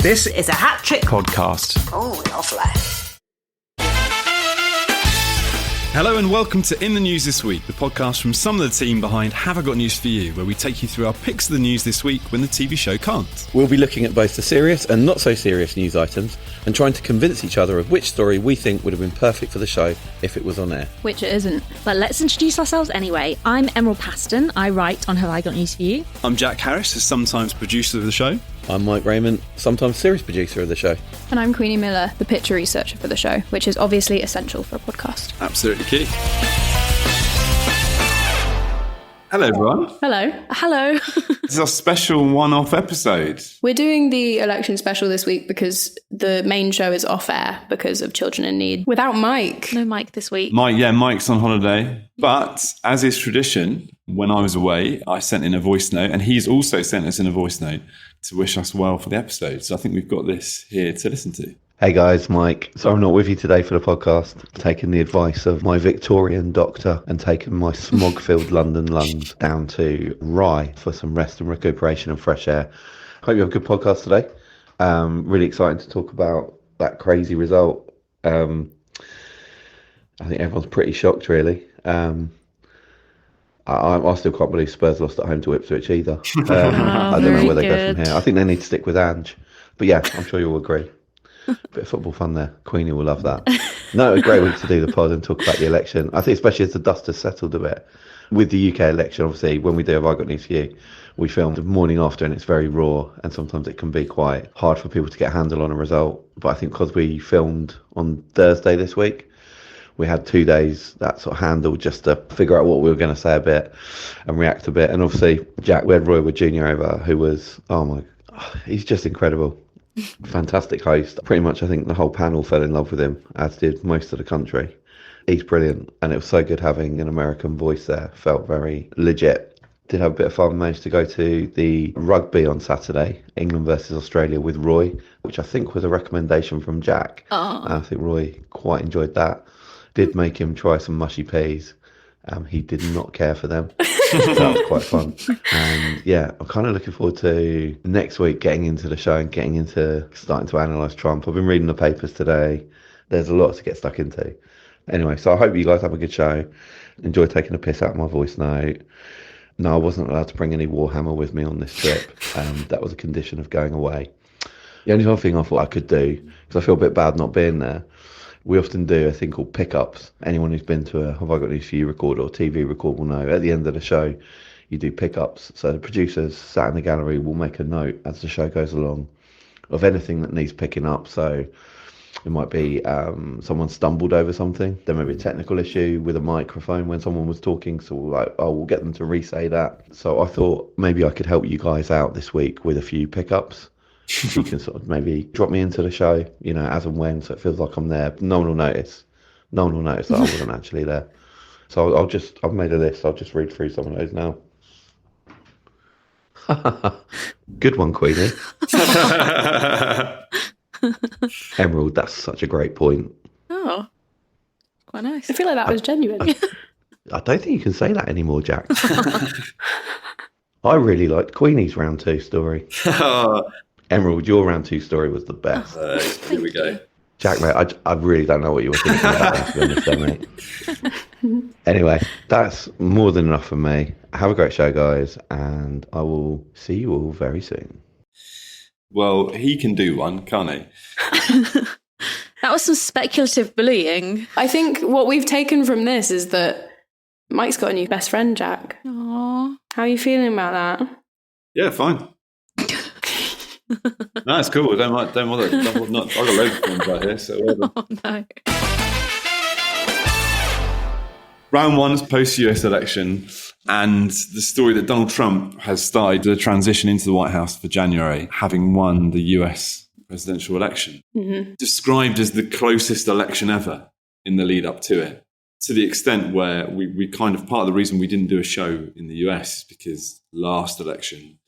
This is a hat trick podcast. Oh, lovely. Hello and welcome to In the News This Week, the podcast from some of the team behind Have I Got News For You, where we take you through our picks of the news this week when the TV show can't. We'll be looking at both the serious and not so serious news items and trying to convince each other of which story we think would have been perfect for the show if it was on air. Which it isn't. But let's introduce ourselves anyway. I'm Paston. I write on Have I Got News For You. I'm Jack Harris, the sometimes producer of the show. I'm Mike Rayment, sometimes series producer of the show. And I'm Queenie Miller, the picture researcher for the show, which is obviously essential for a podcast. Absolutely key. Hello, everyone. Hello. This is our special one-off episode. We're doing the election special this week because the main show is off air because of Children in Need. Without Mike. No Mike this week. Mike's on holiday. But as is tradition, when I was away, I sent in a voice note, and he's also sent us in a voice note to wish us well for the episode. So I think we've got this here to listen to. Hey guys, Mike. So I'm not with you today for the podcast. Taking the advice of my Victorian doctor and taking my smog-filled London lungs down to Rye for some rest and recuperation and fresh air. Hope you have a good podcast today. Really excited to talk about that crazy result. I think everyone's pretty shocked, really. I still can't believe Spurs lost at home to Ipswich either. I don't know where they go from here. I think they need to stick with Ange. But yeah, I'm sure you'll agree. Bit of football fun there. Queenie will love that. No, it was a great week to do the pod and talk about the election. I think especially as the dust has settled a bit. With the UK election, obviously, when we do Have I Got News For You, we film the morning after and it's very raw and sometimes it can be quite hard for people to get a handle on a result. But I think because we filmed on Thursday this week, we had 2 days that sort of handle just to figure out what we were going to say a bit and react a bit. And obviously, Jack, we had Roy Wood Jr. over, who was, he's just incredible. Fantastic host. Pretty much I think the whole panel fell in love with him, as did most of the country. He's brilliant, and it was so good having an American voice there. Felt very legit. Did have a bit of fun. Managed to go to the rugby on Saturday, England versus Australia, with Roy, which I think was a recommendation from Jack. I think Roy quite enjoyed that. Did make him try some mushy peas. He did not care for them. So that was quite fun. And yeah, I'm kind of looking forward to next week getting into the show and starting to analyse Trump. I've been reading the papers today. There's a lot to get stuck into. Anyway, so I hope you guys have a good show. Enjoy taking a piss out of my voice note. No, I wasn't allowed to bring any Warhammer with me on this trip. That was a condition of going away. The only other thing I thought I could do, because I feel a bit bad not being there, we often do a thing called pickups. Anyone who's been to a Have I Got News For You record or TV record will know at the end of the show you do pickups. So the producers sat in the gallery will make a note as the show goes along of anything that needs picking up. So it might be someone stumbled over something. There may be a technical issue with a microphone when someone was talking. So we'll get them to re-say that. So I thought maybe I could help you guys out this week with a few pickups. You can sort of maybe drop me into the show, as and when, so it feels like I'm there. No one will notice. No one will notice that I wasn't actually there. So I've made a list. I'll just read through some of those now. Good one, Queenie. Emerald, that's such a great point. Oh, quite nice. I feel like that was genuine. I don't think you can say that anymore, Jack. I really liked Queenie's round 2 story. Emerald, your round 2 story was the best. Here we go. Jack, mate, I really don't know what you were thinking about that, to be honest, mate. Anyway, that's more than enough for me. Have a great show, guys, and I will see you all very soon. Well, he can do one, can't he? That was some speculative bullying. I think what we've taken from this is that Mike's got a new best friend, Jack. Aww. How are you feeling about that? Yeah, fine. No, it's cool. Don't bother. I've got loads of ones right here. So whatever. Oh no. Round 1's post-US election, and the story that Donald Trump has started the transition into the White House for January, having won the US presidential election. Mm-hmm. Described as the closest election ever in the lead up to it, to the extent where we kind of, part of the reason we didn't do a show in the US is because last election,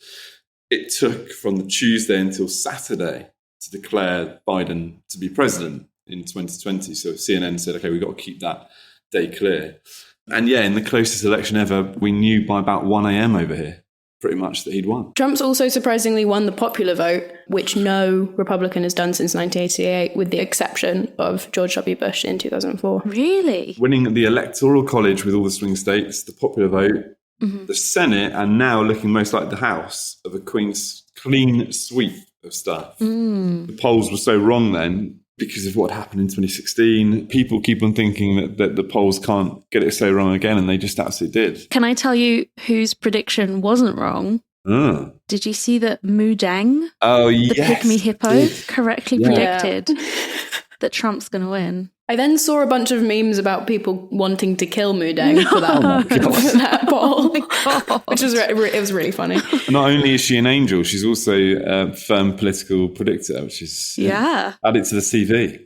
it took from the Tuesday until Saturday to declare Biden to be president in 2020. So CNN said, okay, we've got to keep that day clear. And yeah, in the closest election ever, we knew by about 1 a.m. over here pretty much that he'd won. Trump's also surprisingly won the popular vote, which no Republican has done since 1988, with the exception of George W. Bush in 2004. Really? Winning the Electoral College with all the swing states, the popular vote, the Senate, and now looking most like the House of a Queen's clean sweep of stuff. The polls were so wrong then because of what happened in 2016. People keep on thinking that the polls can't get it so wrong again, and they just absolutely did. Can I tell you whose prediction wasn't wrong? Did you see that Mudang, the pygmy hippo, correctly predicted that Trump's going to win? I then saw a bunch of memes about people wanting to kill Mudang for that poll, which was it was really funny. Not only is she an angel, she's also a firm political predictor, which is added to the CV.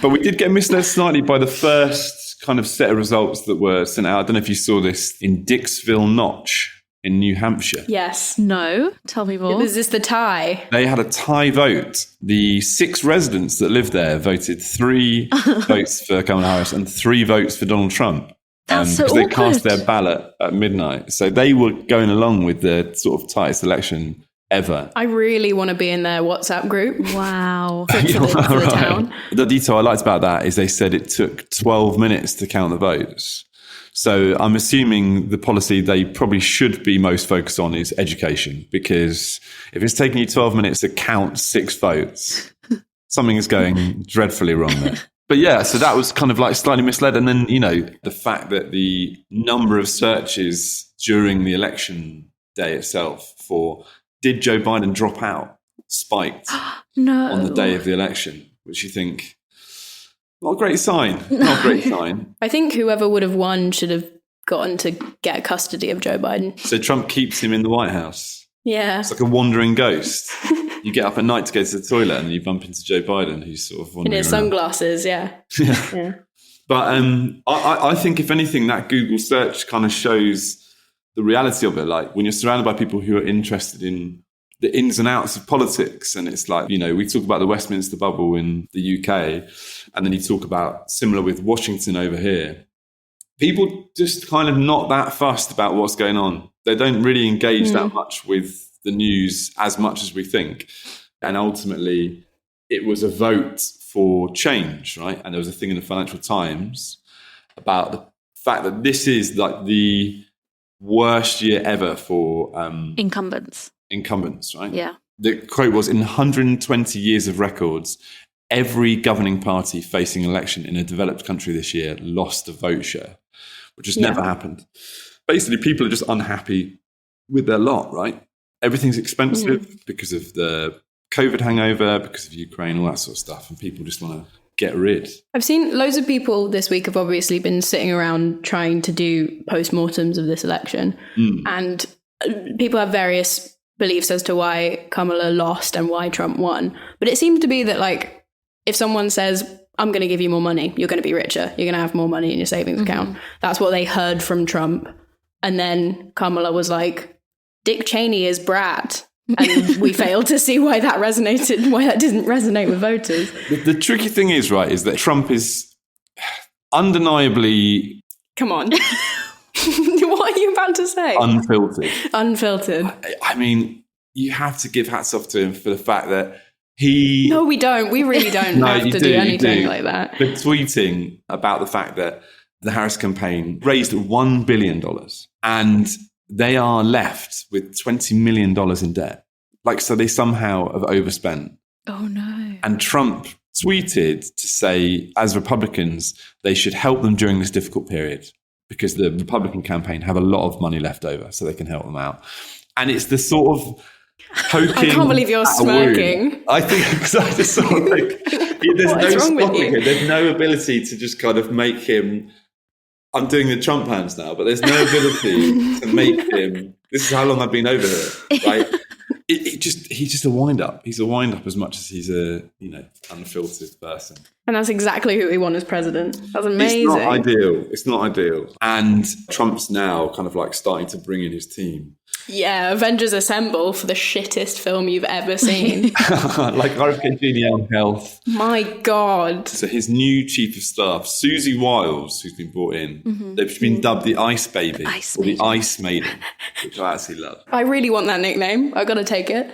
But we did get misled slightly by the first kind of set of results that were sent out. I don't know if you saw this in Dixville Notch in New Hampshire. Yes. No, tell me more. Was this the tie? They had a tie vote. The 6 residents that lived there voted 3 votes for Kamala Harris and 3 votes for Donald Trump. That's so because they cast awkward. their ballot at midnight. So they were going along with the sort of tightest election ever. I really want to be in their WhatsApp group. Wow. For the town. The detail I liked about that is they said it took 12 minutes to count the votes. So I'm assuming the policy they probably should be most focused on is education, because if it's taking you 12 minutes to count 6 votes, something is going dreadfully wrong there. But yeah, so that was kind of like slightly misled. And then, the fact that the number of searches during the election day itself for did Joe Biden drop out spiked on the day of the election, which you think, not a great sign. Not a great sign. I think whoever would have won should have gotten to get custody of Joe Biden. So Trump keeps him in the White House. Yeah. It's like a wandering ghost. You get up at night to go to the toilet and you bump into Joe Biden, who's sort of wandering in his around. sunglasses, yeah. But I think, if anything, that Google search kind of shows the reality of it. Like, when you're surrounded by people who are interested in the ins and outs of politics, and it's like, we talk about the Westminster bubble in the UK, and then you talk about similar with Washington over here. People just kind of not that fussed about what's going on. They don't really engage that much with the news as much as we think. And ultimately, it was a vote for change, right? And there was a thing in the Financial Times about the fact that this is like the worst year ever for Incumbents, right? Yeah. The quote was, in 120 years of records, every governing party facing election in a developed country this year lost a vote share, which has never happened. Basically, people are just unhappy with their lot, right? Everything's expensive because of the COVID hangover, because of Ukraine, all that sort of stuff. And people just want to get rid. I've seen loads of people this week have obviously been sitting around trying to do postmortems of this election. And people have various beliefs as to why Kamala lost and why Trump won. But it seemed to be that, like, if someone says, I'm going to give you more money, you're going to be richer, you're going to have more money in your savings account. That's what they heard from Trump. And then Kamala was like, Dick Cheney is brat. And we failed to see why that didn't resonate with voters. The tricky thing is, right, is that Trump is undeniably... Come on. What are you about to say? Unfiltered. Unfiltered. I mean, you have to give hats off to him for the fact that he... No, we don't. We really don't have to do anything like that. But tweeting about the fact that the Harris campaign raised $1 billion and they are left with $20 million in debt. Like, so they somehow have overspent. Oh, no. And Trump tweeted to say, as Republicans, they should help them during this difficult period because the Republican campaign have a lot of money left over so they can help them out. And it's the sort of poking... I can't believe you're smirking. I think, because I just sort of like... There's no ability to just kind of make him... I'm doing the Trump hands now, but there's no ability to make him... This is how long I've been over here, right? He's just a wind-up. He's a wind-up as much as he's a, unfiltered person. And that's exactly who we want as president. That's amazing. It's not ideal. And Trump's now kind of like starting to bring in his team. Yeah, Avengers Assemble for the shittest film you've ever seen. Like RFK Jr. on health. My God. So his new chief of staff, Susie Wiles, who's been brought in, they've been dubbed the Ice Baby or the Ice Maiden, which I actually love. I really want that nickname. I've got to take it.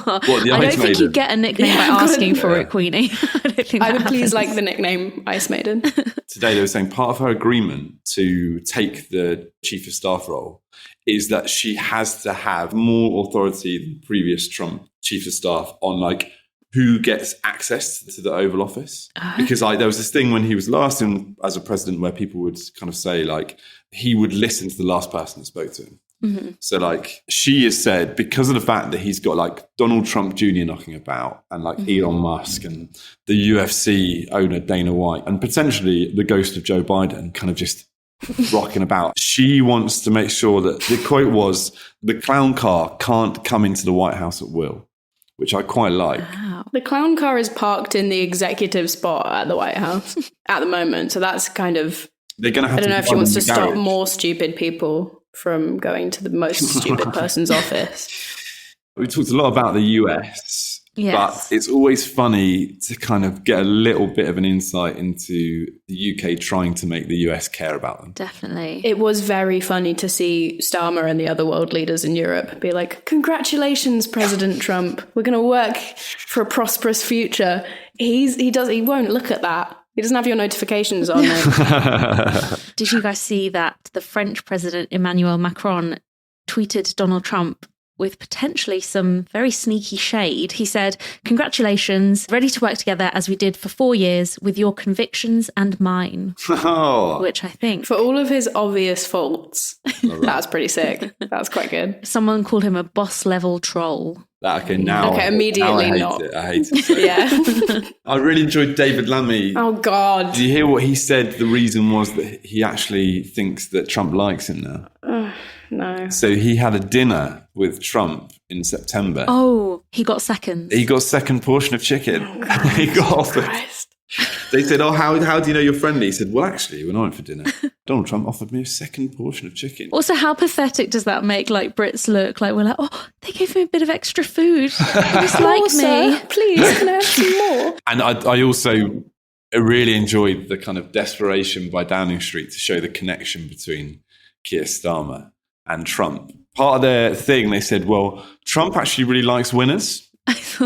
What, the I Ice don't think you get a nickname by asking for it, Queenie. I would please like the nickname Ice Maiden. Today they were saying part of her agreement to take the chief of staff role is that she has to have more authority than previous Trump chief of staff on like who gets access to the Oval Office. Because there was this thing when he was last in as a president where people would kind of say like he would listen to the last person that spoke to him. Mm-hmm. So like she has said, because of the fact that he's got like Donald Trump Jr. knocking about and like Elon Musk and the UFC owner Dana White and potentially the ghost of Joe Biden kind of just rocking about. She wants to make sure that the quote was, the clown car can't come into the White House at will, which I quite like. Wow. The clown car is parked in the executive spot at the White House at the moment. So that's kind of, they're going to have I don't to know if she wants to stop garage. more stupid people from going to the most stupid person's office. We talked a lot about the US. Yes. But it's always funny to kind of get a little bit of an insight into the UK trying to make the US care about them. Definitely. It was very funny to see Starmer and the other world leaders in Europe be like, congratulations, President Trump. We're going to work for a prosperous future. He won't look at that. He doesn't have your notifications on. Did you guys see that the French President Emmanuel Macron tweeted Donald Trump with potentially some very sneaky shade? He said, congratulations, ready to work together as we did for 4 years with your convictions and mine. Oh. Which I think... For all of his obvious faults, that's pretty sick. That's quite good. Someone called him a boss-level troll. Immediately not. I hate it. So. Yeah. I really enjoyed David Lammy. Oh, God. Did you hear what he said? The reason was that he actually thinks that Trump likes him now. No. So he had a dinner with Trump in September. Oh, he got second. He got second portion of chicken. Oh, he got offered. Christ. They said, oh, how do you know you're friendly? He said, well, actually, when I went for dinner, Donald Trump offered me a second portion of chicken. Also, how pathetic does that make like Brits look? Like we're like, oh, they gave me a bit of extra food. Just like me. Sir, please, can I have some more? And I also really enjoyed the kind of desperation by Downing Street to show the connection between Keir Starmer and Trump. Part of their thing, they said, well, Trump actually really likes winners.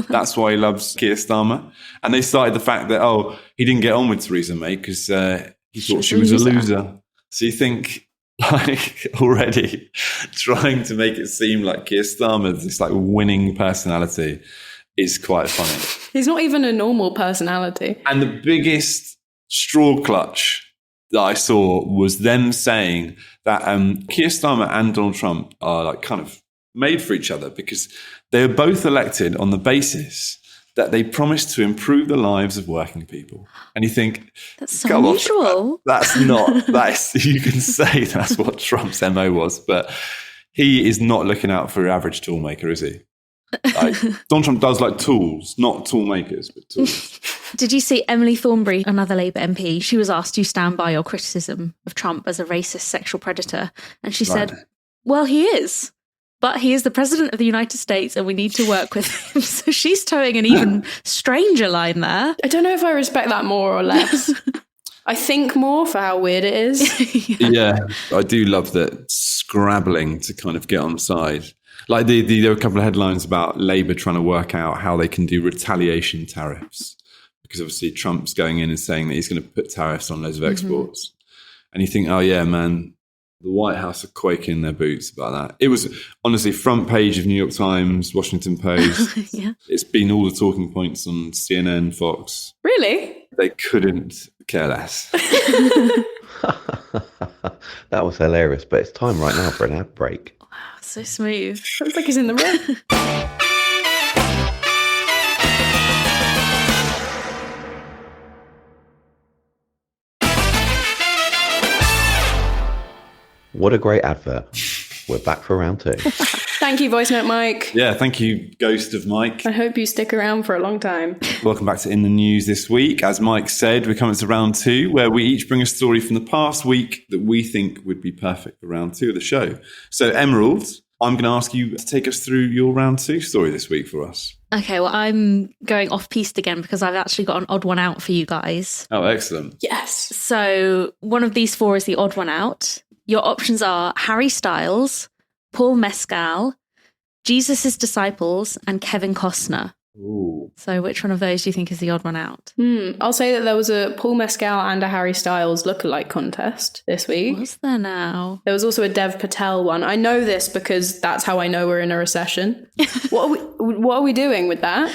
That's why he loves Keir Starmer. And they cited the fact that, he didn't get on with Theresa May because he thought she was a loser. So you think, like, already trying to make it seem like Keir Starmer, this like winning personality, is quite funny. He's not even a normal personality. And the biggest straw clutch that I saw was them saying that Keir Starmer and Donald Trump are like kind of made for each other because they were both elected on the basis that they promised to improve the lives of working people. And you think, that's so unusual. That's not, you can say that's what Trump's MO was, but he is not looking out for your average tool maker, is he? Like, Donald Trump does like tools, not tool makers, but tools. Did you see Emily Thornberry, another Labour MP? She was asked, do you stand by your criticism of Trump as a racist sexual predator? And she said, well, he is. But he is the president of the United States and we need to work with him. So she's towing an even stranger line there. I don't know if I respect that more or less. I think more for how weird it is. Yeah, I do love that scrabbling to kind of get on side. Like there were a couple of headlines about Labour trying to work out how they can do retaliation tariffs. Because obviously Trump's going in and saying that he's going to put tariffs on loads of exports. Mm-hmm. And you think, oh yeah, man, the White House are quaking in their boots about that. It was honestly front page of New York Times, Washington Post. Yeah. It's been all the talking points on CNN, Fox. Really? They couldn't care less. That was hilarious, but it's time right now for an ad break. Wow, so smooth. Looks like he's in the room. What a great advert. We're back for round 2. Thank you, Voice Note Mike. Yeah, thank you, Ghost of Mike. I hope you stick around for a long time. Welcome back to In the News this week. As Mike said, we're coming to round 2, where we each bring a story from the past week that we think would be perfect for round 2 of the show. So, Emerald, I'm going to ask you to take us through your round 2 story this week for us. Okay, well, I'm going off-piste again because I've actually got an odd one out for you guys. Oh, excellent. Yes. So one of these 4 is the odd one out. Your options are Harry Styles, Paul Mescal, Jesus' Disciples, and Kevin Costner. Ooh. So which one of those do you think is the odd one out? I'll say that there was a Paul Mescal and a Harry Styles lookalike contest this week. Was there now? There was also a Dev Patel one. I know this because that's how I know we're in a recession. What are we doing with that?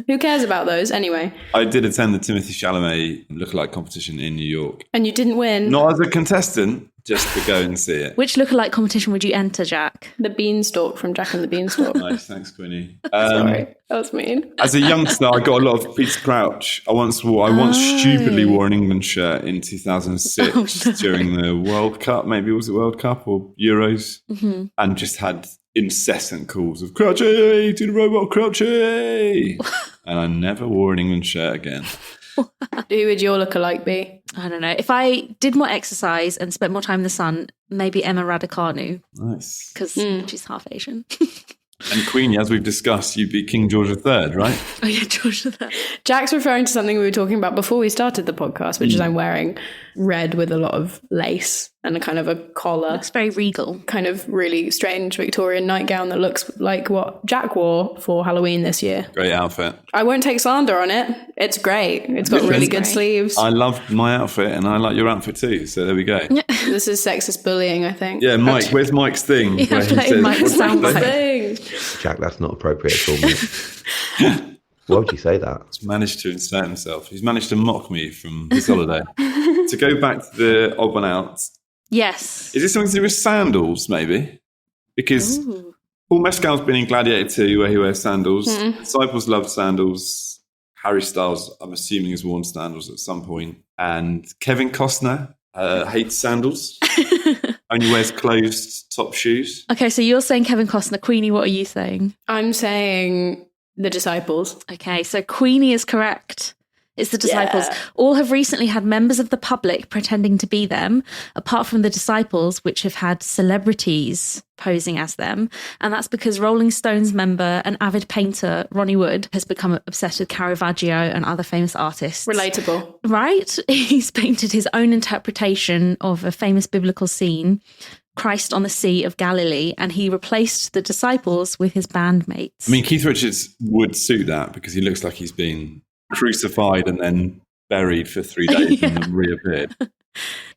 Who cares about those anyway? I did attend the Timothée Chalamet lookalike competition in New York. And you didn't win. Not as a contestant, just to go and see it. Which lookalike competition would you enter, Jack? The Beanstalk from Jack and the Beanstalk. Nice, thanks, Queenie. Sorry, that was mean. As a youngster, I got a lot of Peter Crouch. I once stupidly wore an England shirt in 2006 during the World Cup. Maybe was it World Cup or Euros? Mm-hmm. And just had incessant calls of Crouchy, do the robot Crouchy. And I never wore an England shirt again. Who would your lookalike be? I don't know. If I did more exercise and spent more time in the sun, maybe Emma Raducanu. Nice. Because she's half Asian. And Queenie, as we've discussed, you'd be King George III, right? Oh yeah, George III. Jack's referring to something we were talking about before we started the podcast, which is I'm wearing red with a lot of lace and a kind of a collar. Looks very regal. Kind of really strange Victorian nightgown that looks like what Jack wore for Halloween this year. Great outfit. I won't take slander on it. It's great. It's got really good sleeves. I love my outfit and I like your outfit too. So there we go. This is sexist bullying, I think. Yeah, Mike, where's Mike's thing? Yeah, where he says, Mike's thing. Jack, that's not appropriate at all, mate. Why would you say that? He's managed to insert himself. He's managed to mock me from his holiday. To go back to the odd one out. Yes. Is this something to do with sandals, maybe? Because Paul Mescal's been in Gladiator 2 where he wears sandals. Disciples love sandals. Harry Styles, I'm assuming, has worn sandals at some point. And Kevin Costner hates sandals. Only wears closed top shoes. Okay, so you're saying Kevin Costner. Queenie, what are you saying? I'm saying The Disciples. Okay, so Queenie is correct. It's The Disciples. Yeah. All have recently had members of the public pretending to be them, apart from The Disciples, which have had celebrities posing as them. And that's because Rolling Stones member and avid painter Ronnie Wood has become obsessed with Caravaggio and other famous artists. Relatable. Right? He's painted his own interpretation of a famous biblical scene, Christ on the Sea of Galilee, and he replaced The Disciples with his bandmates. I mean, Keith Richards would suit that because he looks like he's been crucified and then buried for 3 days and then reappeared.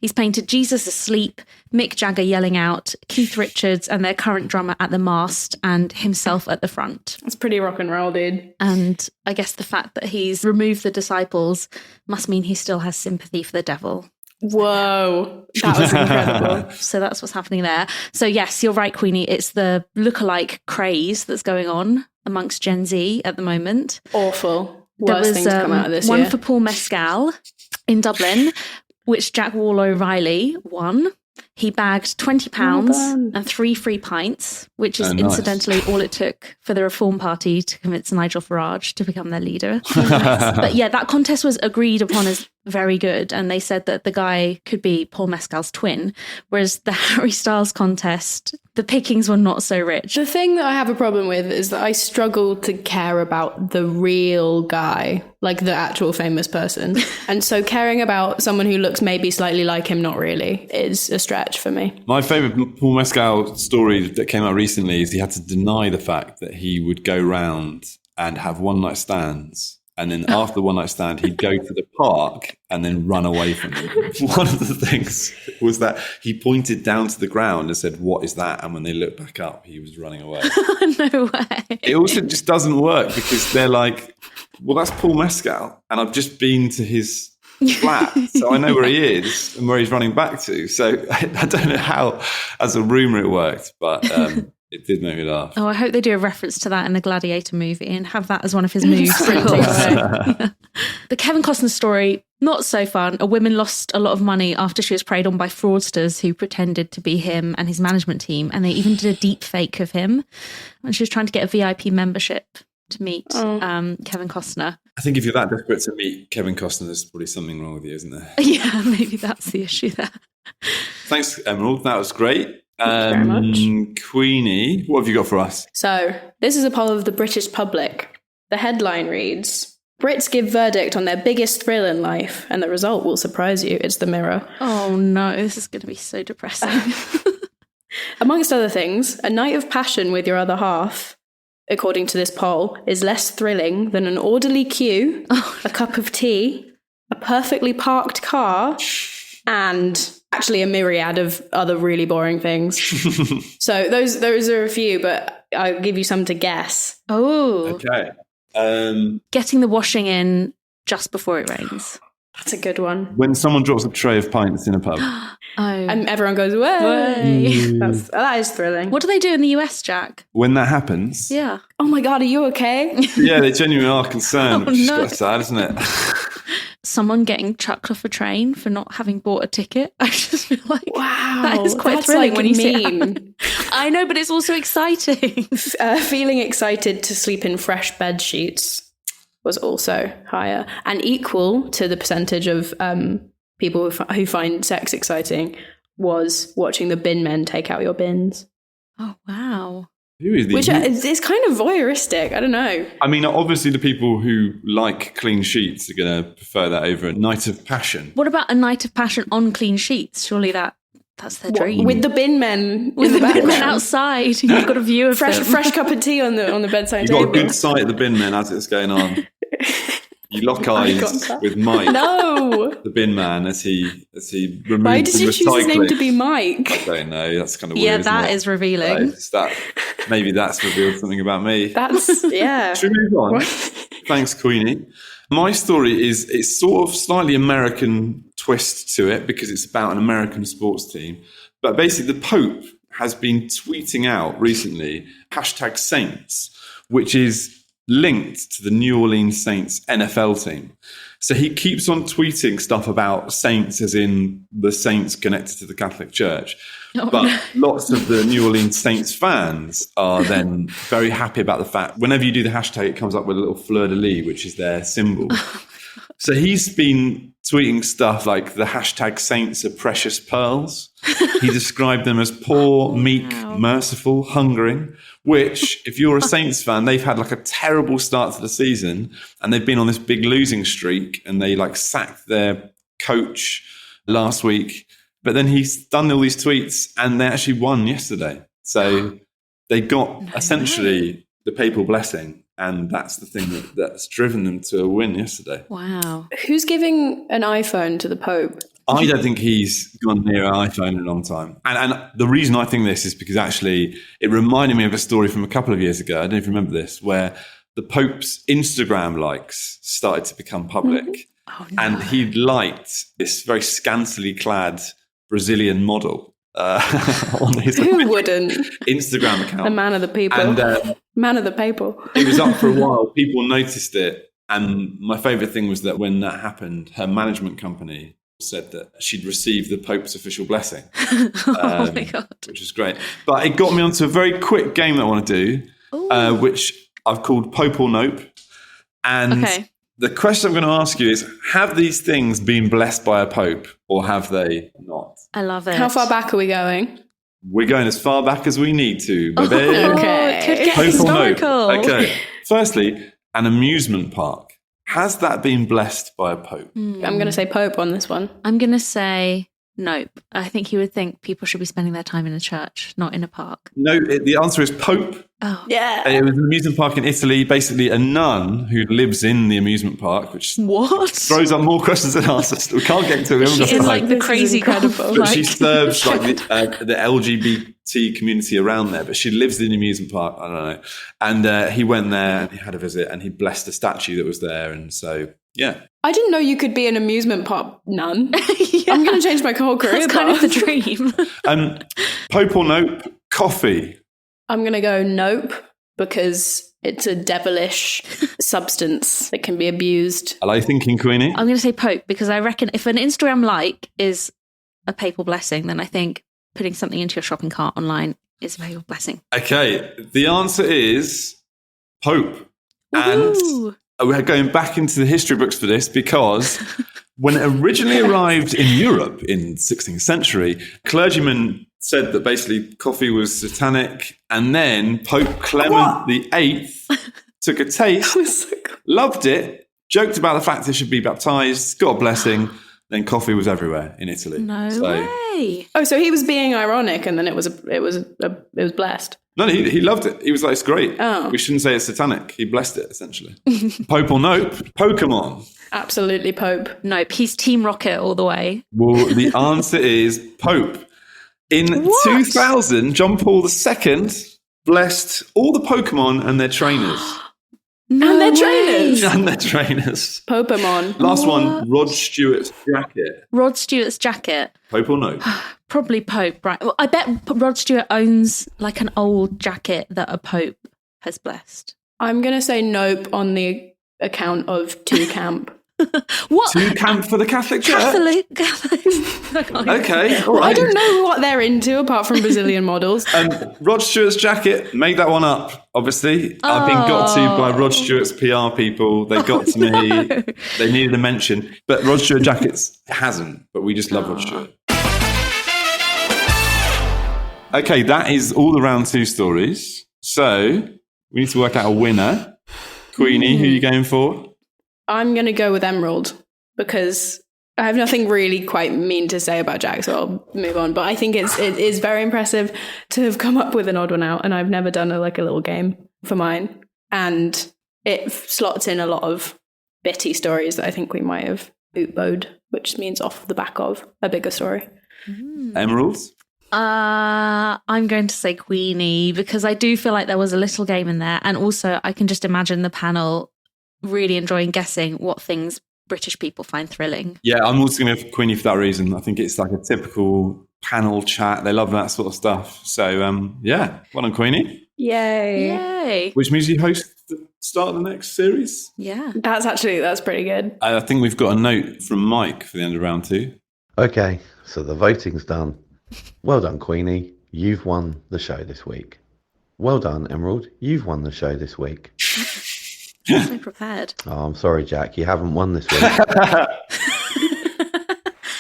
He's painted Jesus asleep, Mick Jagger yelling out, Keith Richards and their current drummer at the mast, and himself at the front. That's pretty rock and roll, dude. And I guess the fact that he's removed The Disciples must mean he still has sympathy for the devil. Whoa, that was incredible. So that's what's happening there. So yes, you're right, Queenie. It's the lookalike craze that's going on amongst Gen Z at the moment. Awful. Worst things come out of this one year. for Paul Mescal in Dublin, which Jack Wallow-Riley won. He bagged £20 and 3 free pints, which is incidentally all it took for the Reform Party to convince Nigel Farage to become their leader. But yeah, that contest was agreed upon as very good, and they said that the guy could be Paul Mescal's twin, whereas the Harry Styles contest, the pickings were not so rich. The thing that I have a problem with is that I struggle to care about the real guy, like the actual famous person. And so caring about someone who looks maybe slightly like him, not really, is a stretch for me. My favourite Paul Mescal story that came out recently is he had to deny the fact that he would go round and have one-night stands. And then after the one-night stand, he'd go to the park and then run away from them. One of the things was that he pointed down to the ground and said, "What is that?" And when they looked back up, he was running away. No way. It also just doesn't work because they're like, well, that's Paul Mescal. And I've just been to his flat, so I know where he is and where he's running back to. So I don't know how, as a rumour, it worked, but... it did make me laugh. Oh, I hope they do a reference to that in the Gladiator movie and have that as one of his moves. The Kevin Costner story, not so fun. A woman lost a lot of money after she was preyed on by fraudsters who pretended to be him and his management team, and they even did a deep fake of him. And she was trying to get a VIP membership to meet Kevin Costner. I think if you're that desperate to meet Kevin Costner, there's probably something wrong with you, isn't there? Yeah, maybe that's the issue there. Thanks, Emerald. That was great. Thank you very much. Queenie, what have you got for us? So, this is a poll of the British public. The headline reads, Brits give verdict on their biggest thrill in life, and the result will surprise you. It's the Mirror. Oh no, this is going to be so depressing. Amongst other things, a night of passion with your other half, according to this poll, is less thrilling than an orderly queue, a cup of tea, a perfectly parked car, and actually a myriad of other really boring things. So those are a few, but I'll give you some to guess. Oh. Okay. Getting the washing in just before it rains. That's a good one. When someone drops a tray of pints in a pub. And everyone goes, way. That is thrilling. What do they do in the US, Jack? When that happens. Yeah. Oh my God, are you okay? Yeah, they genuinely are concerned, which is quite sad, isn't it? Someone getting chucked off a train for not having bought a ticket. I just feel like wow, that is quite thrilling when you see it. I know, but it's also exciting. Feeling excited to sleep in fresh bed sheets was also higher and equal to the percentage of people who find sex exciting was watching the bin men take out your bins. Oh, wow. Which is kind of voyeuristic. I don't know. I mean, obviously the people who like clean sheets are going to prefer that over a night of passion. What about a night of passion on clean sheets? Surely that's their dream. With the bin men with the bin men outside. You've got a view of fresh cup of tea on the bedside table. You've got a good sight of the bin men as it's going on. You lock eyes with Mike, the bin man, as he removes. Why did you choose his name to be Mike? I don't know. That's kind of weird. Yeah, that is revealing. Maybe that's revealed something about me. Yeah. Should we move on? Thanks, Queenie. My story it's sort of slightly American twist to it because it's about an American sports team. But basically, the Pope has been tweeting out recently #Saints, which is linked to the New Orleans Saints NFL team. So he keeps on tweeting stuff about Saints as in the Saints connected to the Catholic Church. But lots of the New Orleans Saints fans are then very happy about the fact whenever you do the hashtag, it comes up with a little fleur-de-lis, which is their symbol. So he's been tweeting stuff like the #Saints are precious pearls. He described them as poor, meek, merciful, hungering, which, if you're a Saints fan, they've had like a terrible start to the season and they've been on this big losing streak and they like sacked their coach last week. But then he's done all these tweets and they actually won yesterday. So they got essentially the papal blessing. And that's the thing that's driven them to a win yesterday. Wow. Who's giving an iPhone to the Pope? I don't think he's gone near an iPhone in a long time. And the reason I think this is because actually it reminded me of a story from a couple of years ago. I don't know if you remember this, where the Pope's Instagram likes started to become public. Mm-hmm. Oh, no. And he liked this very scantily clad Brazilian model on his Who wouldn't? Instagram account. The man of the people. And, man of the people. It was up for a while. People noticed it. And my favourite thing was that when that happened, her management company said that she'd received the Pope's official blessing. Oh my God. Which is great. But it got me onto a very quick game that I want to do, which I've called Pope or Nope. And the question I'm going to ask you is, have these things been blessed by a Pope or have they not? I love it. How far back are we going? We're going as far back as we need to, baby. Okay. It could get Pope historical. Or Nope? Okay. Firstly, an amusement park. Has that been blessed by a Pope? I'm going to say Pope on this one. I'm going to say nope. I think he would think people should be spending their time in a church, not in a park. No, the answer is Pope. Oh. Yeah. It was an amusement park in Italy, basically a nun who lives in the amusement park, which throws up more questions than answers. We can't get to it. She is like the crazy incredible. But she serves like the LGBT community around there, but she lives in the amusement park. I don't know. And he went there and he had a visit and he blessed a statue that was there. And so, yeah. I didn't know you could be an amusement park nun. Yeah. I'm going to change my whole career. That's kind of the dream. Pope or Nope, coffee. I'm going to go nope because it's a devilish substance that can be abused. I like thinking, Queenie. I'm going to say Pope because I reckon if an Instagram like is a papal blessing, then I think putting something into your shopping cart online is a papal blessing. Okay, the answer is Pope. And we're going back into the history books for this because when it originally arrived in Europe in the 16th century, clergymen said that basically coffee was satanic, and then Pope Clement VIII took a taste, loved it, joked about the fact it should be baptized, got a blessing. Then coffee was everywhere in Italy. No way. Oh, so he was being ironic, and then it was blessed. No, he loved it. He was like, it's great. Oh. We shouldn't say it's satanic. He blessed it, essentially. Pope or nope? Pokemon. Absolutely Pope. Nope, he's Team Rocket all the way. Well, the answer is Pope. In 2000, John Paul II blessed all the Pokemon and their trainers. No and their way. trainers. And their trainers. Pokemon. Last one, Rod Stewart's jacket. Rod Stewart's jacket. Pope or no? Probably Pope, right? Well, I bet Rod Stewart owns like an old jacket that a Pope has blessed. I'm going to say nope on the account of two camp. What? Two camp for the Catholic Church? Okay, all right. I don't know what they're into apart from Brazilian models. Rod Stewart's jacket, made that one up, obviously. I've been got to by Rod Stewart's PR people. They got to me. They needed a mention. But Rod Stewart jackets hasn't, but we just love Rod Stewart. Okay, that is all the round two stories. So we need to work out a winner. Queenie, who are you going for? I'm going to go with Emerald because I have nothing really quite mean to say about Jack, so I'll move on. But I think it is very impressive to have come up with an odd one out, and I've never done a little game for mine. And it slots in a lot of bitty stories that I think we might have bootbowed, which means off the back of a bigger story. Emeralds? I'm going to say Queenie because I do feel like there was a little game in there. And also I can just imagine the panel really enjoying guessing what things British people find thrilling. Yeah, I'm also going to go for Queenie for that reason. I think it's like a typical panel chat. They love that sort of stuff. So, yeah, well done, Queenie. Yay. Which means you host the start of the next series. Yeah. That's pretty good. I think we've got a note from Mike for the end of round two. Okay, so the voting's done. Well done, Queenie. You've won the show this week. Well done, Emerald. You've won the show this week. So prepared. Oh, I'm sorry, Jack. You haven't won this week.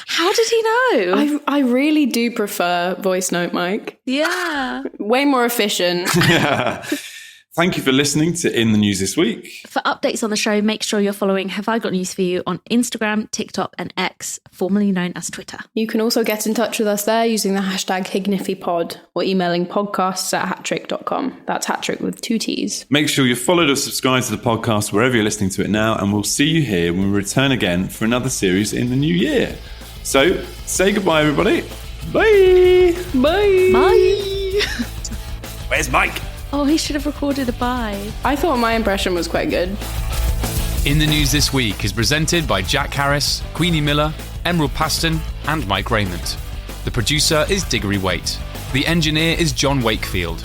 How did he know? I really do prefer voice note, Mike. Yeah. Way more efficient. Thank you for listening to In the News This Week. For updates on the show, make sure you're following Have I Got News For You on Instagram, TikTok and X, formerly known as Twitter. You can also get in touch with us there using the hashtag HignifyPod or emailing podcasts@hattrick.com. That's hattrick with 2 T's. Make sure you're followed or subscribed to the podcast wherever you're listening to it now, and we'll see you here when we return again for another series in the new year. So, say goodbye, everybody. Bye. Bye. Bye. Where's Mike? Oh, he should have recorded a bye. I thought my impression was quite good. In the News This Week is presented by Jack Harris, Queenie Miller, Emerald Paston and Mike Rayment. The producer is Diggory Waite. The engineer is John Wakefield.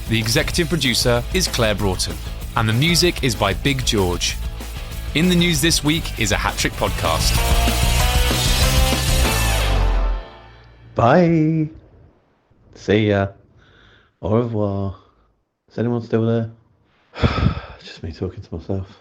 The executive producer is Claire Broughton. And the music is by Big George. In the News This Week is a Hat-Trick podcast. Bye. See ya. Au revoir. Is anyone still there? Just me talking to myself.